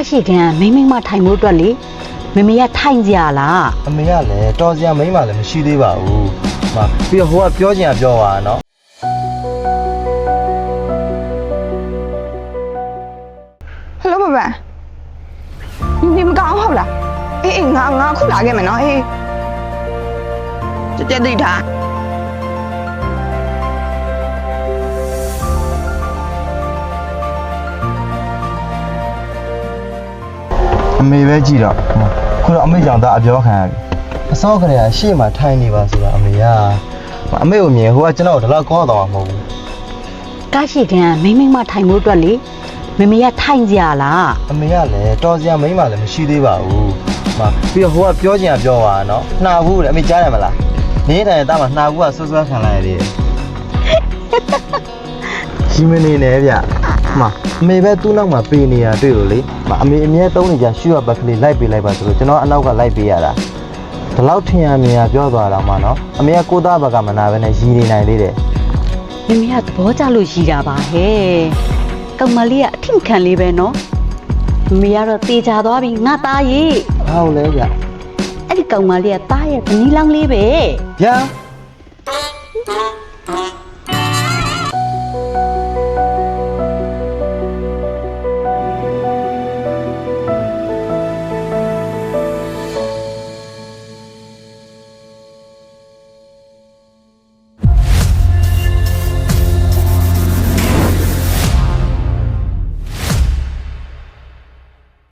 ရှိကန်မိမ့်မထိုင်မှုအတွက်လေမမေရထိုင်ကြလား အမေကလည်းတော်စရာမိန်းမလည်းမရှိသေးပါဘူး။ဟာပြီးတော့ဟိုကပြောချင်တာပြောပါနော် ဟယ်လိုဘဘ你们搞好了？哎，我哭哪个门呢？哎，这对他。 ။အမေပဲကြည့်တော့ခုတော့အမေကြောင့်ဒါအပြောခံရပြီ။အစောကလေးကရှေ့မှာထိုင်နေပါဆိုတာအမေကအမေကိုမြင်ဟိုကကျွန်တော်တို့တော့ကောင်းတော့မှာမဟုတ်ဘူး ရှိကန်မိမ့်မထိုင်မှုအတွက်လေမမေရထိုင်ကြလား ။အမေကလည်းတော်စရာမိန်းမလည်းမရှိသေးပါဘူး။ဟာပြီးတော့ဟိုကပြောချင်တာပြောပါနော်။နှာဘူးလေအမေကြားရမလား။နေတိုင်းတားမှာနှာဘူးကဆွဆွခံလာရသေးတယ်။ရှိမနေနဲ့ဗျ။မှာအမေပဲသူ့နောက်မှာပေးနေရတွေ့လို့လေ။အမေအမြဲသုံးနေကြရှူရဘက်ကလေးလိုက်ပေးလိုက်ပါဆိုလို့ကျွန်တော်အနောက်ကလိုက်ပေးရတာ။ဒီလောက်ထင်ရမြင်ရပြောသွားတော့မှနော်။အမေကကိုသားဘက်ကမနာပဲနဲ့ရည်နေနိုင်သေးတယ် မမေရသဘောကျလို့ရှိတာပါဟဲ့ကောင်မလေးကအထင်ခံလေးပဲနော်မမေကတော့တေချာသွားပြီငါသားရေ ။ဘာလို့လဲဗျ အဲ့ဒီကောင်မလေးကသားရဲ့ဗနီးလောင်းလေးပဲ ။ဗျာ။